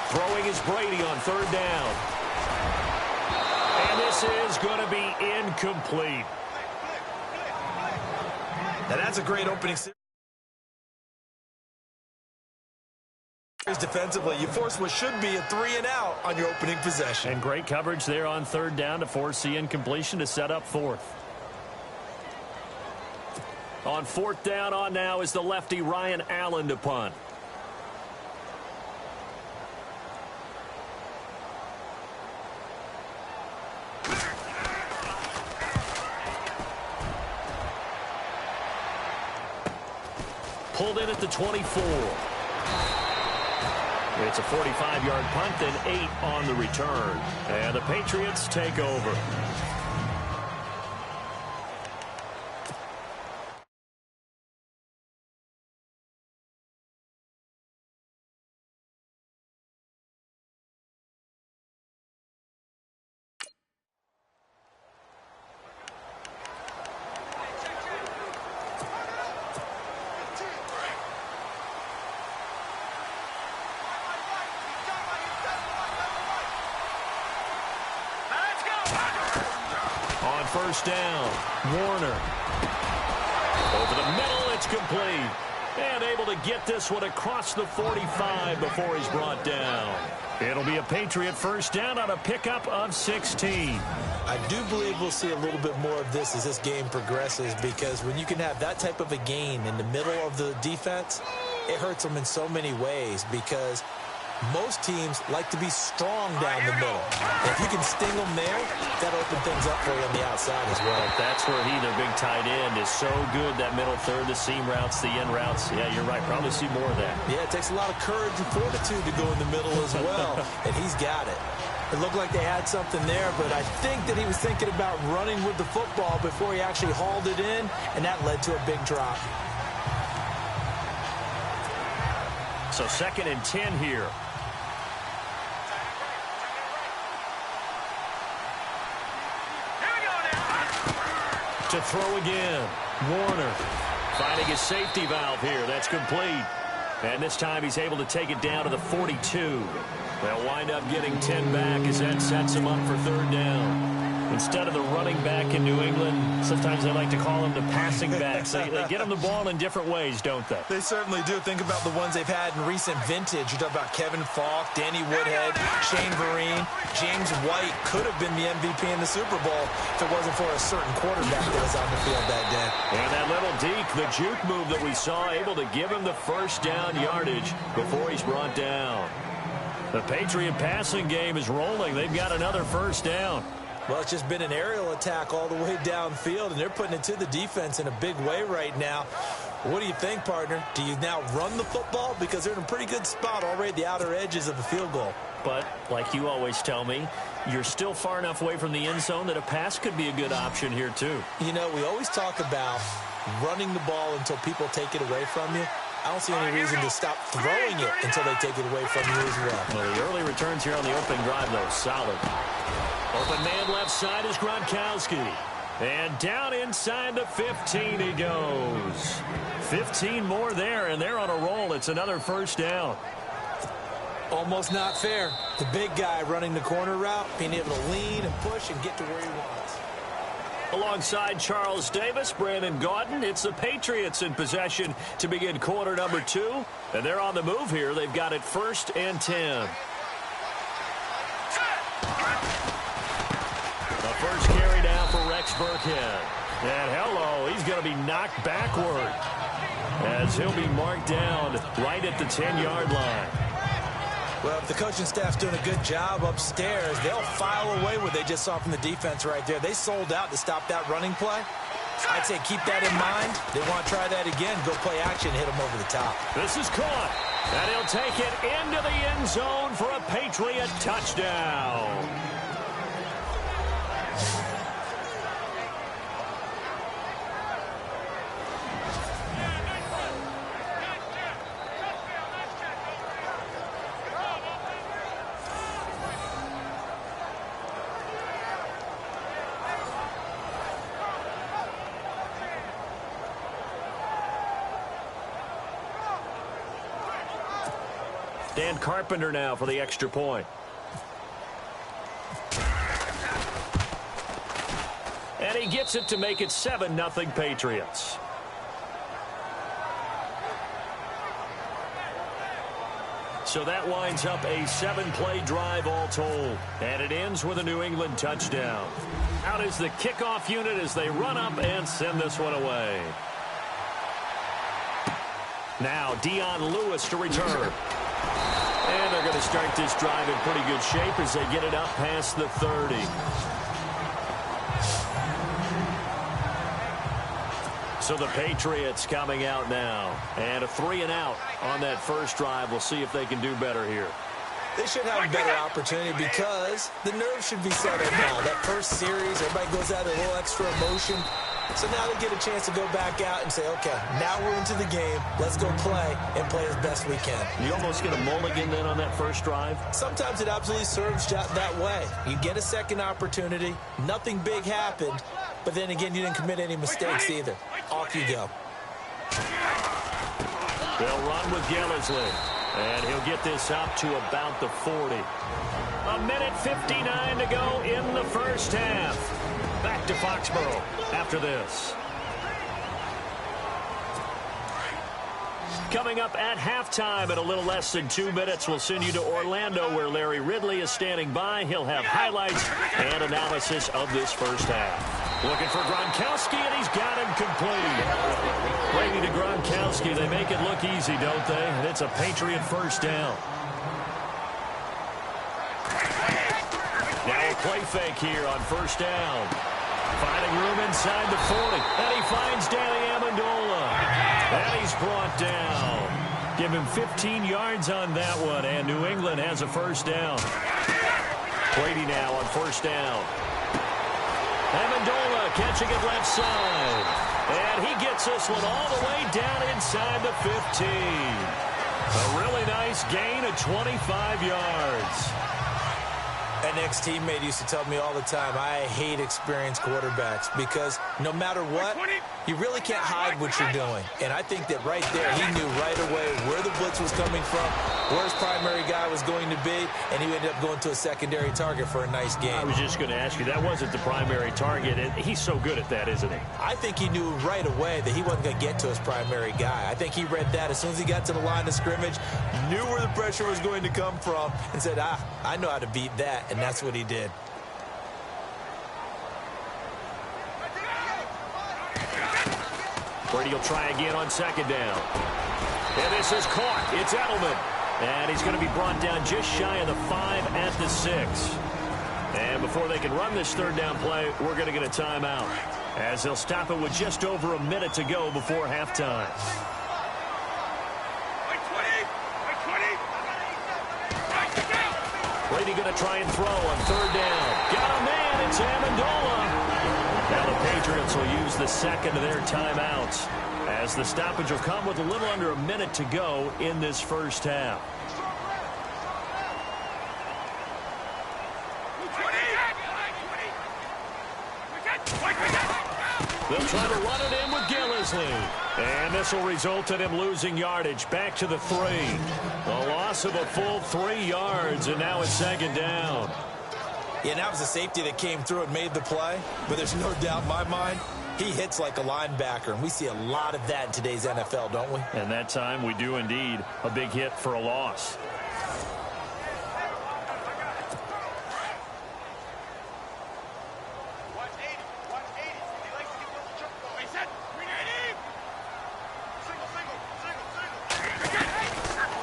Throwing is Brady on third down. And this is going to be incomplete. Now that's a great opening series. Defensively, you force what should be a 3-and-out on your opening possession. And great coverage there on third down to force the incompletion to set up fourth. On fourth down on now is the lefty Ryan Allen to punt. Pulled in at the 24. It's a 45-yard punt, then 8 on the return. And the Patriots take over. First down, Warner. Over the middle, it's complete. And able to get this one across the 45 before he's brought down. It'll be a Patriot first down on a pickup of 16. I do believe we'll see a little bit more of this as this game progresses, because when you can have that type of a gain in the middle of the defense, it hurts them in so many ways, because most teams like to be strong down the middle. And if you can sting them there, that'll open things up for you on the outside as well. That's where their big tight end, is so good. That middle third, the seam routes, the in routes. Yeah, you're right. Probably see more of that. Yeah, it takes a lot of courage and fortitude to go in the middle as well. And he's got it. It looked like they had something there, but I think that he was thinking about running with the football before he actually hauled it in, and that led to a big drop. So 2nd and 10 here. To throw again. Warner finding his safety valve here. That's complete. And this time he's able to take it down to the 42. They'll wind up getting 10 back as that sets him up for third down. Instead of the running back in New England, sometimes they like to call them the passing backs. They get them the ball in different ways, don't they? They certainly do. Think about the ones they've had in recent vintage. You talk about Kevin Falk, Danny Woodhead, Shane Vereen, James White could have been the MVP in the Super Bowl if it wasn't for a certain quarterback that was on the field that day. And that little deke, the juke move that we saw, able to give him the first down yardage before he's brought down. The Patriot passing game is rolling. They've got another first down. Well, it's just been an aerial attack all the way downfield, and they're putting it to the defense in a big way right now. What do you think, partner? Do you now run the football? Because they're in a pretty good spot already at the outer edges of the field goal. But, like you always tell me, you're still far enough away from the end zone that a pass could be a good option here, too. You know, we always talk about running the ball until people take it away from you. I don't see any reason to stop throwing it until they take it away from you as well. Well, the early returns here on the opening drive, though, solid. Open man left side is Gronkowski. And down inside the 15 he goes. 15 more there, and they're on a roll. It's another first down. Almost not fair. The big guy running the corner route, being able to lean and push and get to where he wants. Alongside Charles Davis, Brandon Gaudin, it's the Patriots in possession to begin quarter number 2. And they're on the move here. They've got it 1st and 10. The first carry down for Rex Burkhead. And hello, he's going to be knocked backward as he'll be marked down right at the 10-yard line. Well, if the coaching staff's doing a good job upstairs, they'll file away what they just saw from the defense right there. They sold out to stop that running play. I'd say keep that in mind. They want to try that again, go play action, hit them over the top. This is caught, and he'll take it into the end zone for a Patriot touchdown. Dan Carpenter now for the extra point. And he gets it to make it 7-0 Patriots. So that winds up a 7-play drive all told. And it ends with a New England touchdown. Out is the kickoff unit as they run up and send this one away. Now Dion Lewis to return. And they're going to start this drive in pretty good shape as they get it up past the 30. So the Patriots coming out now. And a 3-and-out on that first drive. We'll see if they can do better here. They should have a better opportunity because the nerves should be settled now. That first series, everybody goes out with a little extra emotion. So now they get a chance to go back out and say, okay, now we're into the game. Let's go play and play as best we can. You almost get a mulligan then on that first drive? Sometimes it absolutely serves that way. You get a second opportunity. Nothing big happened. But then again, you didn't commit any mistakes either. Off you go. They'll run with Gillisley. And he'll get this up to about the 40. A minute 59 to go in the first half. Back to Foxborough after this. Coming up at halftime in a little less than 2 minutes, we'll send you to Orlando where Larry Ridley is standing by. He'll have highlights and analysis of this first half. Looking for Gronkowski, and he's got him complete. Brady to Gronkowski. They make it look easy, don't they? And it's a Patriot first down. Now a play fake here on first down. Finding room inside the 40. And he finds Danny Amendola. And he's brought down. Give him 15 yards on that one. And New England has a first down. Brady now on first down. Amendola catching it left side. And he gets this one all the way down inside the 15. A really nice gain of 25 yards. An ex-teammate used to tell me all the time, I hate experienced quarterbacks because no matter what, you really can't hide what you're doing. And I think that right there, he knew right away where the blitz was coming from, where his primary guy was going to be, and he ended up going to a secondary target for a nice game. I was just going to ask you, that wasn't the primary target, and he's so good at that, isn't he? I think he knew right away that he wasn't going to get to his primary guy. I think he read that as soon as he got to the line of scrimmage, knew where the pressure was going to come from, and said, I know how to beat that. And that's what he did. Brady will try again on second down. And this is caught. It's Edelman. And he's going to be brought down just shy of the 5 at the 6. And before they can run this third down play, we're going to get a timeout, as they'll stop it with just over a minute to go before halftime. Brady going to try and throw on third down. Got a man. It's Amendola. Now the Patriots will use the second of their timeouts, as the stoppage will come with a little under a minute to go in this first half. They'll try to run it in with Gillisley. And this will result in him losing yardage back to the 3. A loss of a full 3 yards, and now it's second down. Yeah, that was a safety that came through and made the play. But there's no doubt in my mind, he hits like a linebacker. And we see a lot of that in today's NFL, don't we? And that time we do indeed. A big hit for a loss.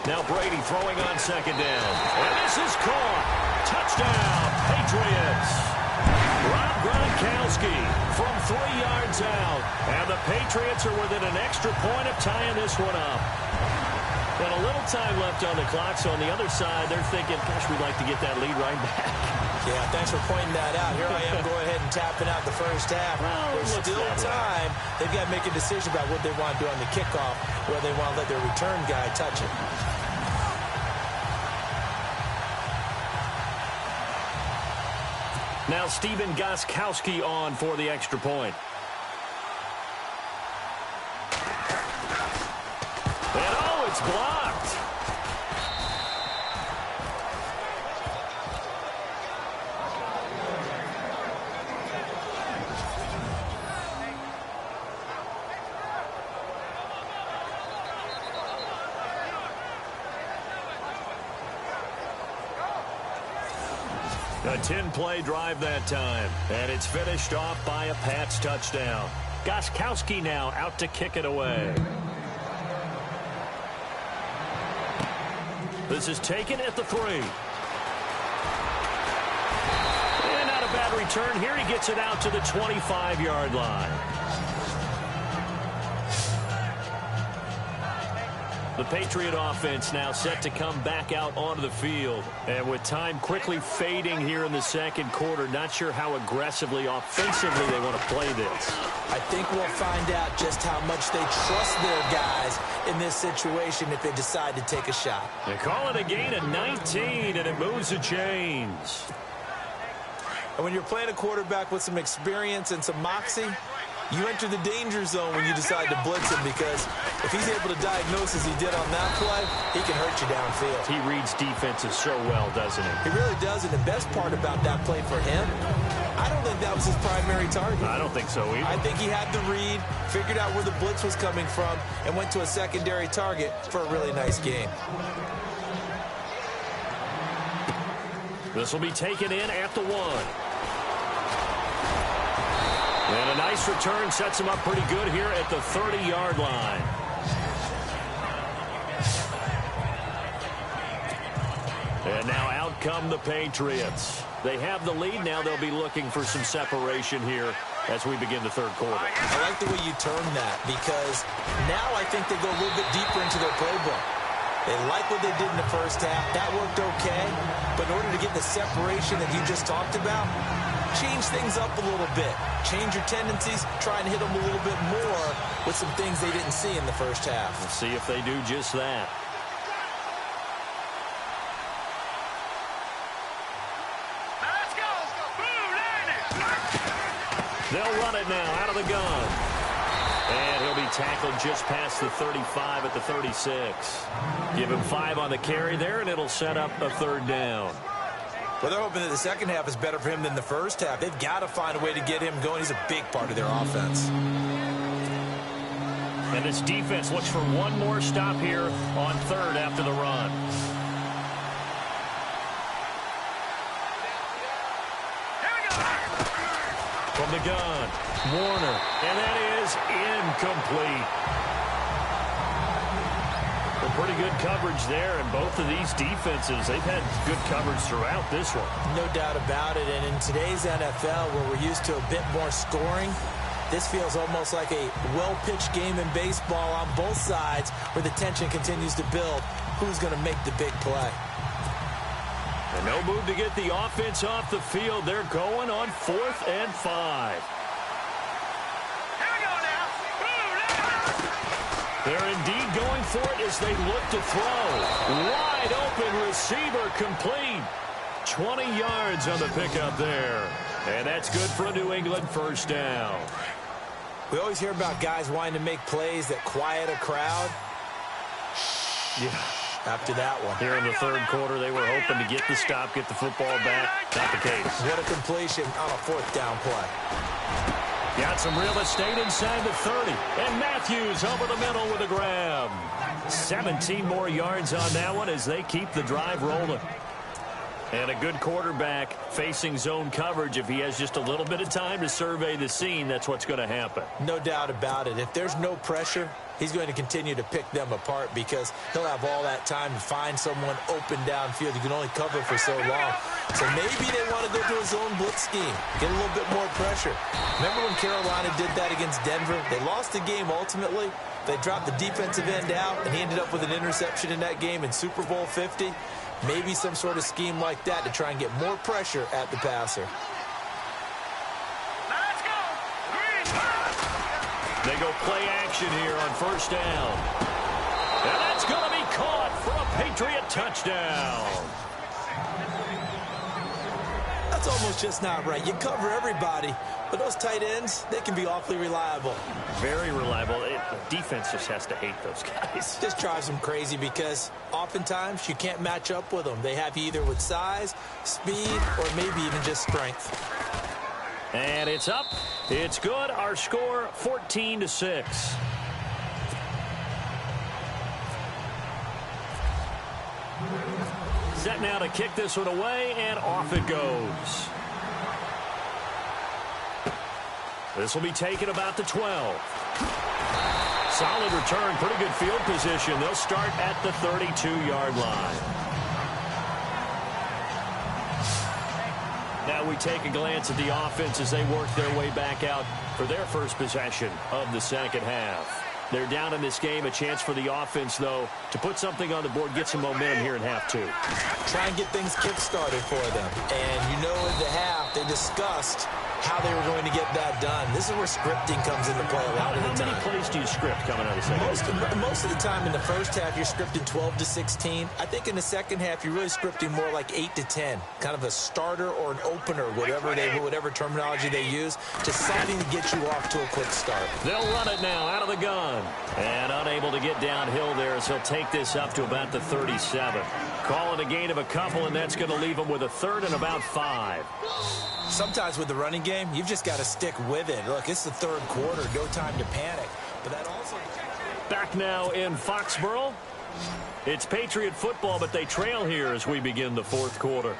Now Brady throwing on second down. And this is caught. Touchdown, Patriots. Rob Gronkowski from 3 yards out. And the Patriots are within an extra point of tying this one up. And a little time left on the clock, so on the other side, they're thinking, gosh, we'd like to get that lead right back. Yeah, thanks for pointing that out. Here I am going ahead and tapping out the first half. Well, there's still time. They've got to make a decision about what they want to do on the kickoff, whether they want to let their return guy touch it. Now Stephen Gostkowski on for the extra point. And oh, it's blocked. A 10-play drive that time, and it's finished off by a Pats touchdown. Gostkowski now out to kick it away. This is taken at the 3. And not a bad return here. He gets it out to the 25-yard line. The Patriot offense now set to come back out onto the field. And with time quickly fading here in the second quarter, not sure how aggressively, offensively they want to play this. I think we'll find out just how much they trust their guys in this situation if they decide to take a shot. They call it a gain of 19, and it moves the chains. And when you're playing a quarterback with some experience and some moxie, you enter the danger zone when you decide to blitz him, because if he's able to diagnose as he did on that play, he can hurt you downfield. He reads defenses so well, doesn't he? He really does, and the best part about that play for him, I don't think that was his primary target. I don't think so either. I think he had the read, figured out where the blitz was coming from, and went to a secondary target for a really nice game. This will be taken in at the 1. And a nice return sets him up pretty good here at the 30-yard line. And now out come the Patriots. They have the lead. Now they'll be looking for some separation here as we begin the third quarter. I like the way you term that, because now I think they go a little bit deeper into their playbook. They like what they did in the first half. That worked okay. But in order to get the separation that you just talked about, change things up a little bit. Change your tendencies. Try and hit them a little bit more with some things they didn't see in the first half. We'll see if they do just that. Let's go. They'll run it now out of the gun. And he'll be tackled just past the 35 at the 36. Give him 5 on the carry there, and it'll set up a third down. Well, they're hoping that the second half is better for him than the first half. They've got to find a way to get him going. He's a big part of their offense. And this defense looks for one more stop here on third after the run. From the gun, Warner, and that is incomplete. Well, pretty good coverage there, and both of these defenses, they've had good coverage throughout this one. No doubt about it, and in today's NFL, where we're used to a bit more scoring, this feels almost like a well-pitched game in baseball on both sides, where the tension continues to build. Who's going to make the big play? And no move to get the offense off the field. They're going on 4th and 5. Here we go now. They're indeed going for it as they look to throw. Wide open receiver complete. 20 yards on the pickup there. And that's good for a New England first down. We always hear about guys wanting to make plays that quiet a crowd. Yeah. After that one. Here in the third quarter, they were hoping to get the stop, get the football back. Not the case. What a completion on a 4th down play. Got some real estate inside the 30. And Matthews over the middle with a grab. 17 more yards on that one as they keep the drive rolling. And a good quarterback facing zone coverage. If he has just a little bit of time to survey the scene, that's what's going to happen. No doubt about it. If there's no pressure, he's going to continue to pick them apart, because he'll have all that time to find someone open downfield. You can only cover for so long. So maybe they want to go to a zone blitz scheme, get a little bit more pressure. Remember when Carolina did that against Denver? They lost the game ultimately. They dropped the defensive end out, and he ended up with an interception in that game in Super Bowl 50. Maybe some sort of scheme like that to try and get more pressure at the passer. Let's go. They go play action here on first down. And that's going to be caught for a Patriot touchdown. That's almost just not right. You cover everybody, but those tight ends, they can be awfully reliable. Very reliable. The defense just has to hate those guys. Just drives them crazy, because oftentimes you can't match up with them. They have you either with size, speed, or maybe even just strength. And it's up. It's good. Our score, 14-6. Set now to kick this one away, and off it goes. This will be taken about the 12. Solid return, pretty good field position. They'll start at the 32-yard line. Now we take a glance at the offense as they work their way back out for their first possession of the second half. They're down in this game. A chance for the offense, though, to put something on the board, get some momentum here in half two. Try and get things kick-started for them. And you know in the half, they discussed how they were going to get that done. This is where scripting comes into play a lot of the time. How many plays do you script coming out of the second half? Most of the time in the first half, you're scripting 12 to 16. I think in the second half, you're really scripting more like 8 to 10. Kind of a starter or an opener, whatever terminology they use, to something to get you off to a quick start. They'll run it now out of the gun. And unable to get downhill there as he'll take this up to about the 37. Call it a gain of a couple, and that's going to leave him with a third and about 5. Sometimes with the running game, you've just got to stick with it. Look, it's the third quarter, no time to panic. But that also... Back now in Foxborough. It's Patriot football, but they trail here as we begin the fourth quarter.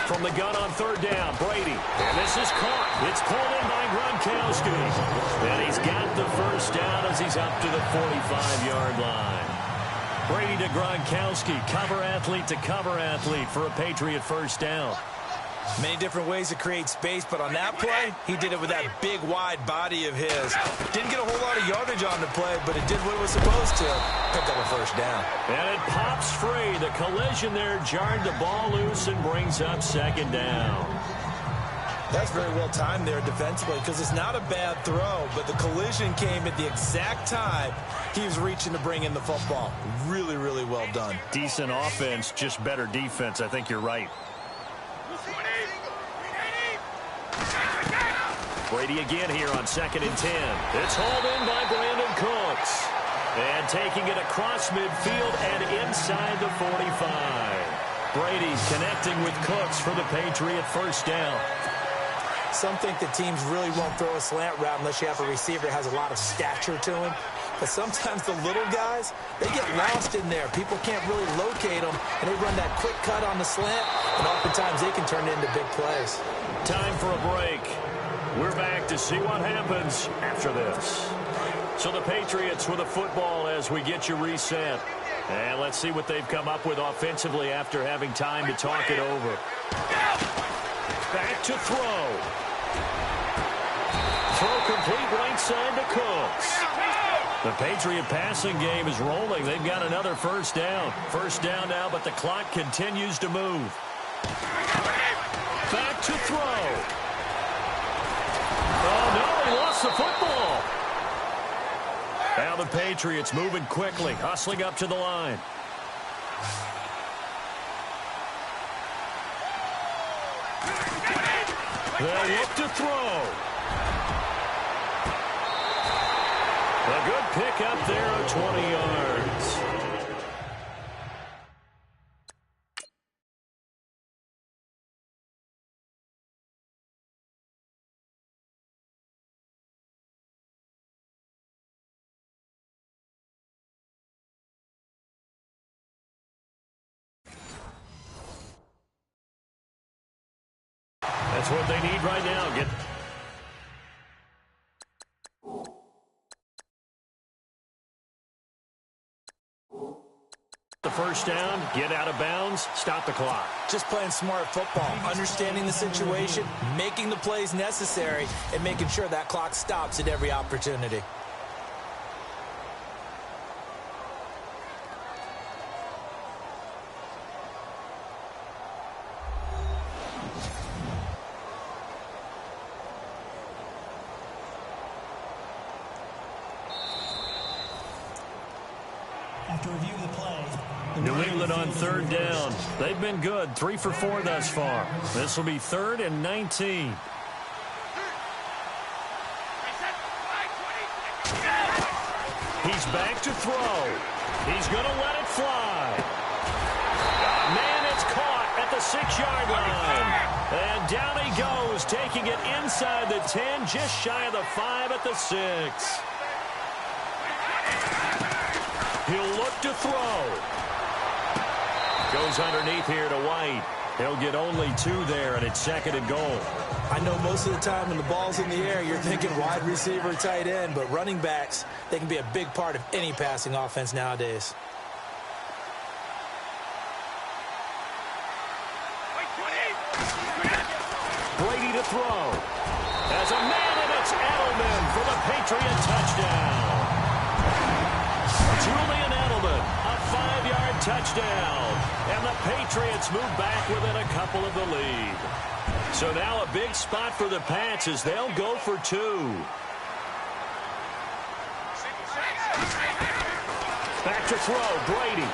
From the gun on third down, Brady. And this is caught. It's pulled in by Gronkowski. And he's got the first down as he's up to the 45-yard line. Brady to Gronkowski, cover athlete to cover athlete for a Patriot first down. Many different ways to create space, but on that play, he did it with that big, wide body of his. Didn't get a whole lot of yardage on the play, but it did what it was supposed to. Pick up a first down. And it pops free. The collision there jarred the ball loose and brings up second down. That's very well timed there defensively because it's not a bad throw, but the collision came at the exact time he was reaching to bring in the football. Really, really well done. Decent offense, just better defense. I think you're right. Brady again here on 2nd and 10. It's hauled in by Brandon Cooks. And taking it across midfield and inside the 45. Brady connecting with Cooks for the Patriot first down. Some think that teams really won't throw a slant route unless you have a receiver that has a lot of stature to him. But sometimes the little guys, they get lost in there. People can't really locate them, and they run that quick cut on the slant, and oftentimes they can turn it into big plays. Time for a break. We're back to see what happens after this. So the Patriots with a football as we get you reset. And let's see what they've come up with offensively after having time to talk it over. Back to throw. Throw complete right side to Cooks. The Patriot passing game is rolling. They've got another first down. First down now, but the clock continues to move. Back to throw. Oh, no, he lost the football. Now the Patriots moving quickly, hustling up to the line. They'll look to throw. A good pick up there of 20 yards. That's what they need right now. Get the first down, get out of bounds, stop the clock. Just playing smart football, understanding the situation, making the plays necessary, and making sure that clock stops at every opportunity. After reviewing the play, New England on third down. They've been good, 3 for 4 thus far. This will be 3rd and 19. He's back to throw. He's going to let it fly. Man, it's caught at the 6-yard line. And down he goes, taking it inside the 10, just shy of the 5 at the 6. He'll look to throw. Goes underneath here to White. He'll get only 2 there, and it's 2nd and goal. I know most of the time when the ball's in the air, you're thinking wide receiver, tight end, but running backs, they can be a big part of any passing offense nowadays. Brady to throw. As a man, and it's Edelman for the Patriot touchdown. Julian Edelman, a 5-yard touchdown. And the Patriots move back within a couple of the lead. So now a big spot for the Pats as they'll go for 2. Back to throw, Brady.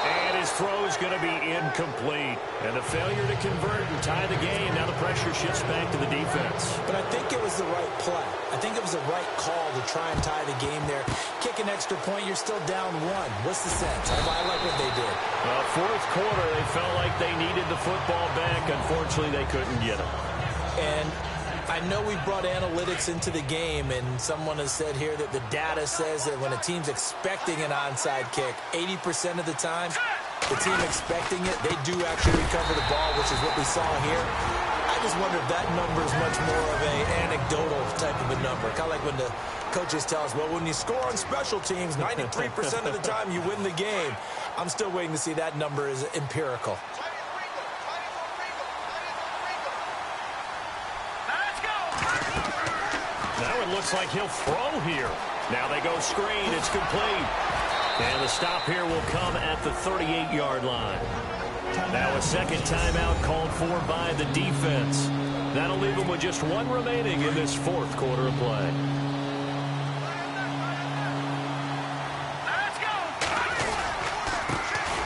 And his throw is going to be incomplete. And a failure to convert and tie the game. Now the pressure shifts back to the defense. But I think it was the right play. I think it was the right call to try and tie the game there. Kick an extra point, you're still down 1. What's the sense? I like what they did. Fourth quarter, they felt like they needed the football back. Unfortunately, they couldn't get it. And I know we brought analytics into the game, and someone has said here that the data says that when a team's expecting an onside kick, 80% of the time, the team expecting it, they do actually recover the ball, which is what we saw here. I just wonder if that number is much more of an anecdotal type of a number. Kind of like when the coaches tell us, well, when you score on special teams, 93% of the time you win the game. I'm still waiting to see that number is empirical. Now it looks like he'll throw here. Now they go screen. It's complete. And the stop here will come at the 38-yard line. Now a second timeout called for by the defense. That'll leave them with just 1 remaining in this fourth quarter of play.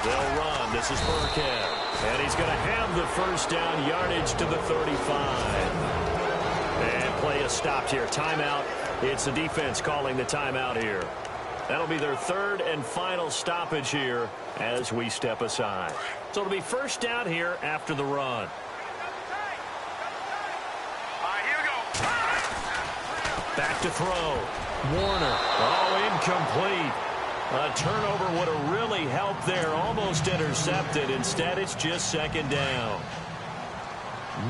They'll run. This is Burkhead. And he's going to have the first down, yardage to the 35. And play is stopped here. Timeout. It's the defense calling the timeout here. That'll be their 3rd and final stoppage here as we step aside. So it'll be first down here after the run. Back to throw. Warner. Oh, incomplete. A turnover would have really helped there. Almost intercepted. Instead, it's just 2nd down.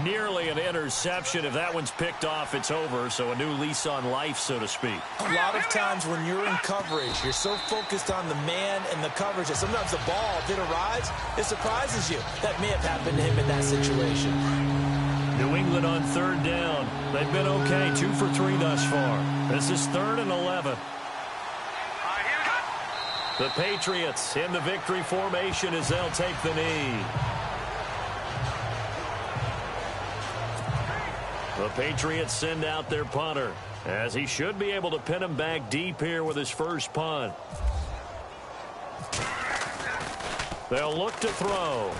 Nearly an interception. If that one's picked off, it's over. So a new lease on life, so to speak. A lot of times when you're in coverage, you're so focused on the man and the coverage that sometimes the ball, if it arrives, it surprises you. That may have happened to him in that situation. New England on 3rd down. They've been okay. 2 for 3 thus far. This is 3rd and 11. The Patriots in the victory formation as they'll take the knee. The Patriots send out their punter, as he should be able to pin him back deep here with his first punt. They'll look to throw.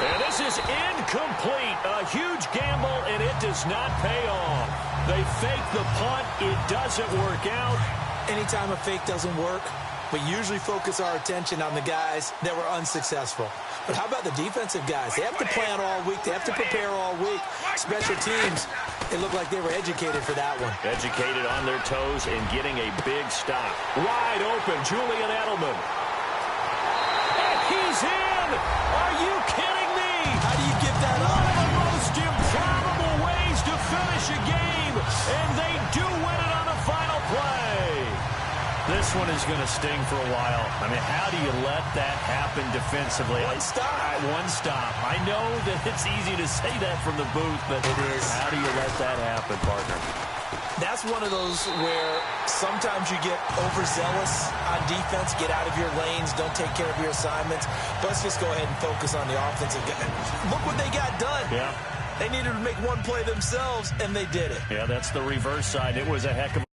And this is incomplete. A huge gamble, and it does not pay off. They fake the punt. It doesn't work out. Anytime a fake doesn't work, we usually focus our attention on the guys that were unsuccessful. But how about the defensive guys? They have to plan all week. They have to prepare all week. Special teams, it looked like they were educated for that one. Educated on their toes and getting a big stop. Wide open, Julian Edelman. And he's in! Are you kidding me? How do you get that One up? of the most improbable ways to finish a game, and they do win it on the final play. This one is going to sting for a while. I mean, how do you let that happen defensively? One stop. One stop. I know that it's easy to say that from the booth, but it is. How do you let that happen, partner? That's one of those where sometimes you get overzealous on defense, get out of your lanes, don't take care of your assignments. But let's just go ahead and focus on the offensive game. Look what they got done. Yeah. They needed to make one play themselves, and they did it. Yeah, that's the reverse side. It was a heck of a